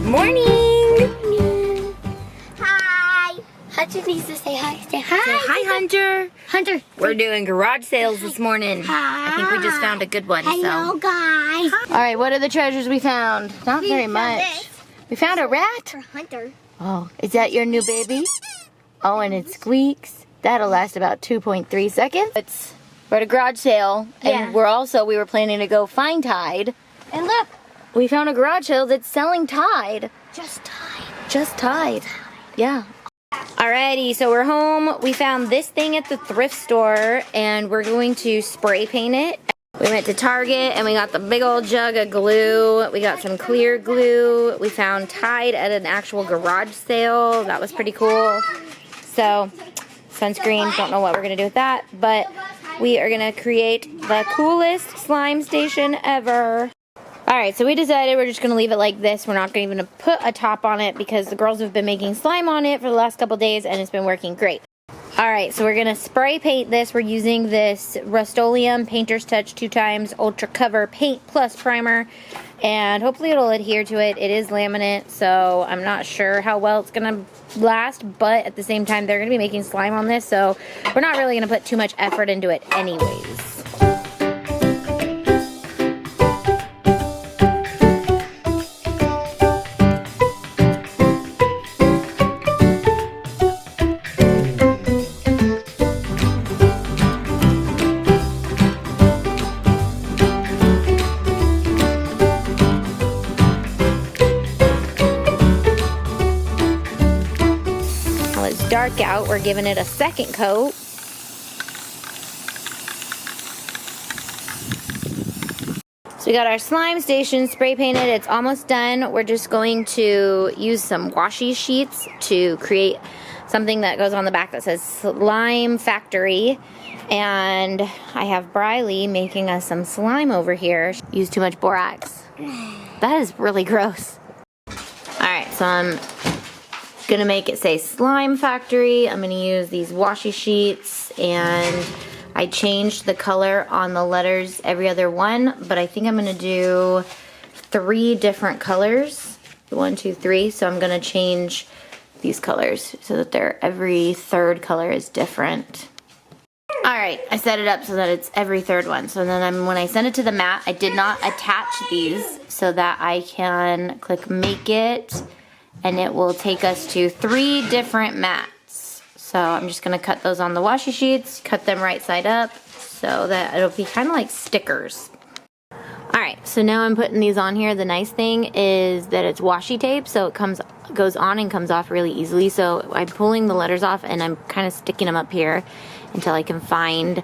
Morning! Hi! Hunter needs to say hi. Say hi. Say hi, Hunter. Hunter. We're doing garage sales this morning. Hi. I think we just found a good one. Hello, So. guys. All right, what are the treasures we found? Not We very found much. this. We found a rat. For Hunter. Oh, is that your new baby? Oh, and it squeaks. That'll last about 2.3 seconds. We're at a garage sale, and Yeah. we were planning to go find Tide. And look, we found a garage sale that's selling Tide. Just Tide. Just Tide. Yeah. Alrighty, so we're home. We found this thing at the thrift store, and we're going to spray paint it. We went to Target, and we got the big old jug of glue. We got some clear glue. We found Tide at an actual garage sale. That was pretty cool. So, sunscreen, don't know what we're going to do with that, but we are going to create the coolest slime station ever. Alright, so we decided we're just going to leave it like this. We're not even going to put a top on it because the girls have been making slime on it for the last couple days and it's been working great. Alright, so we're going to spray paint this. We're using this Rust-Oleum Painter's Touch 2x Ultra Cover Paint Plus Primer. And hopefully it'll adhere to it. It is laminate, so I'm not sure how well it's going to last. But at the same time, they're going to be making slime on this, so we're not really going to put too much effort into it anyways. Dark out, we're giving it a second coat. So we got our slime station spray painted. It's almost done. We're just going to use some washi sheets to create something that goes on the back that says Slime Factory. And I have Briley making us some slime over here. Used too much borax. That is really gross. Alright, so I'm gonna make it say Slime Factory. I'm gonna use these washi sheets, and I changed the color on the letters every other one, but I think I'm gonna do 3 different colors. 1, 2, 3. So I'm gonna change these colors so that they're every third color is different. Alright, I set it up so that it's every third one. So then when I send it to the mat, I did not attach these so that I can click Make It, and it will take us to 3 different mats. So I'm just gonna cut those on the washi sheets, cut them right side up so that it'll be kind of like stickers. Alright, so now I'm putting these on here. The nice thing is that it's washi tape, so it goes on and comes off really easily. So I'm pulling the letters off and I'm kind of sticking them up here until I can find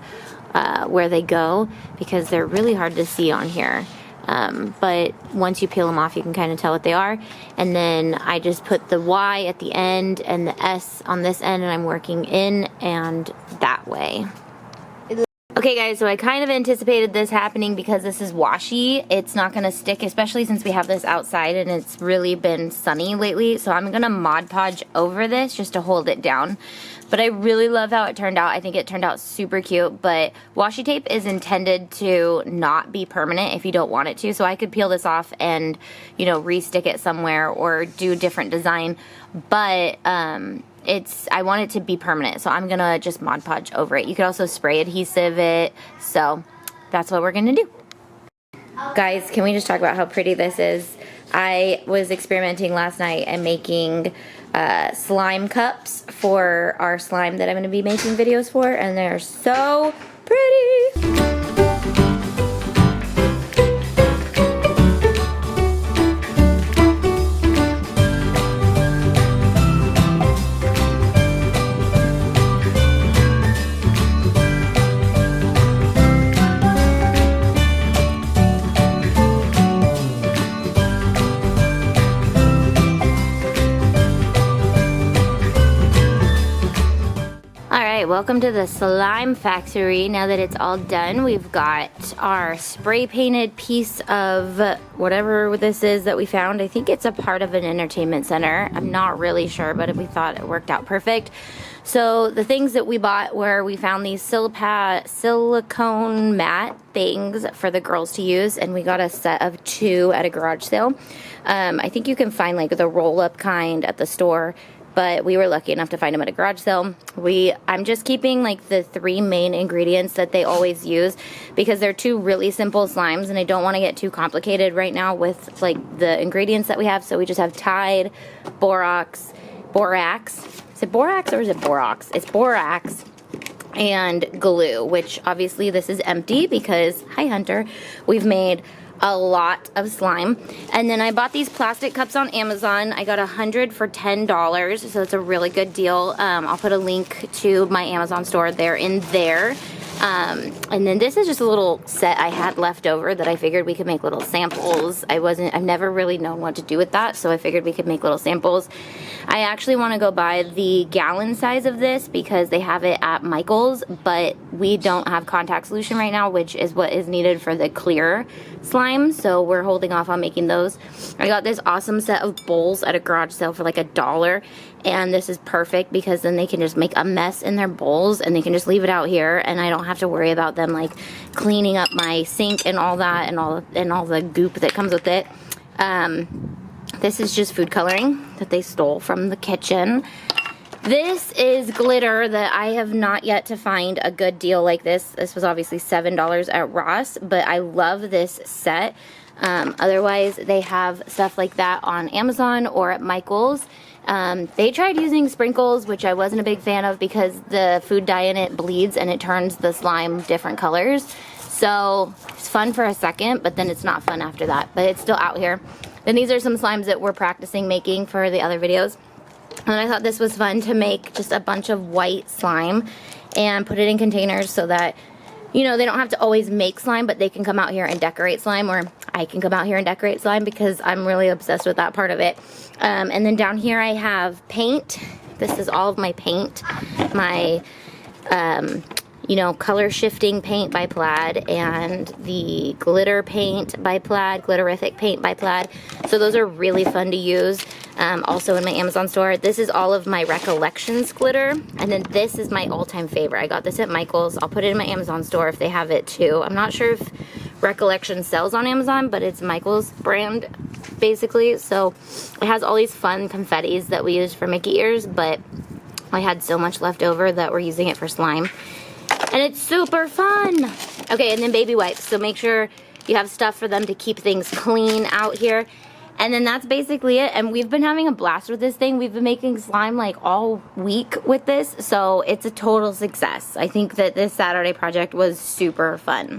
where they go, because they're really hard to see on here. But once you peel them off, you can kind of tell what they are. And then I just put the Y at the end and the S on this end, and I'm working in and that way. Okay guys, so I kind of anticipated this happening because this is washi. It's not going to stick, especially since we have this outside and it's really been sunny lately. So I'm going to Mod Podge over this just to hold it down. But I really love how it turned out. I think it turned out super cute. But washi tape is intended to not be permanent if you don't want it to. So I could peel this off and, you know, re-stick it somewhere or do a different design. But I want it to be permanent, so I'm gonna just Mod Podge over it. You could also spray adhesive it, so that's what we're gonna do. Guys, can we just talk about how pretty this is? I was experimenting last night and making slime cups for our slime that I'm gonna be making videos for, and they're so pretty. Alright, welcome to the slime factory. Now that it's all done, we've got our spray painted piece of whatever this is that we found. I think it's a part of an entertainment center. I'm not really sure, but we thought it worked out perfect. So the things that we bought were, we found these silicone mat things for the girls to use, and we got a set of 2 at a garage sale. I think you can find like the roll-up kind at the store, but we were lucky enough to find them at a garage sale. I'm just keeping like the 3 main ingredients that they always use, because they're 2 really simple slimes and I don't want to get too complicated right now with like the ingredients that we have. So we just have Tide, borax. Is it borax or is it borax? It's borax and glue, which obviously this is empty because, hi Hunter, we've made a lot of slime. And then I bought these plastic cups on Amazon. I got 100 for $10, so it's a really good deal. I'll put a link to my Amazon store there in there. And then this is just a little set I had left over that I figured we could make little samples. I've never really known what to do with that, so I figured we could make little samples. I actually want to go buy the gallon size of this because they have it at Michael's, but we don't have contact solution right now, which is what is needed for the clear slime, so we're holding off on making those. I got this awesome set of bowls at a garage sale for like $1, and this is perfect because then they can just make a mess in their bowls and they can just leave it out here, and I don't have to worry about them like cleaning up my sink and all that and all the goop that comes with it. This is just food coloring that they stole from the kitchen. This is glitter that I have not yet to find a good deal like this. This was obviously $7 at Ross, but I love this set. Otherwise, they have stuff like that on Amazon or at Michael's. They tried using sprinkles, which I wasn't a big fan of because the food dye in it bleeds and it turns the slime different colors. So it's fun for a second, but then it's not fun after that. But it's still out here. Then these are some slimes that we're practicing making for the other videos. And I thought this was fun to make just a bunch of white slime and put it in containers so that, you know, they don't have to always make slime, but they can come out here and decorate slime, or I can come out here and decorate slime because I'm really obsessed with that part of it. And then down here I have paint. This is all of my paint. My, you know, color shifting paint by Plaid, and the glitter paint by Plaid, glitterific paint by Plaid. So those are really fun to use. Also in my Amazon store. This is all of my Recollections glitter, and then this is my all-time favorite. I got this at Michael's. I'll put it in my Amazon store if they have it too. I'm not sure if Recollections sells on Amazon, but it's Michael's brand basically. So it has all these fun confettis that we use for Mickey ears, but I had so much left over that we're using it for slime. And it's super fun. Okay, and then baby wipes. So make sure you have stuff for them to keep things clean out here. And then that's basically it. And we've been having a blast with this thing. We've been making slime like all week with this. So it's a total success. I think that this Saturday project was super fun.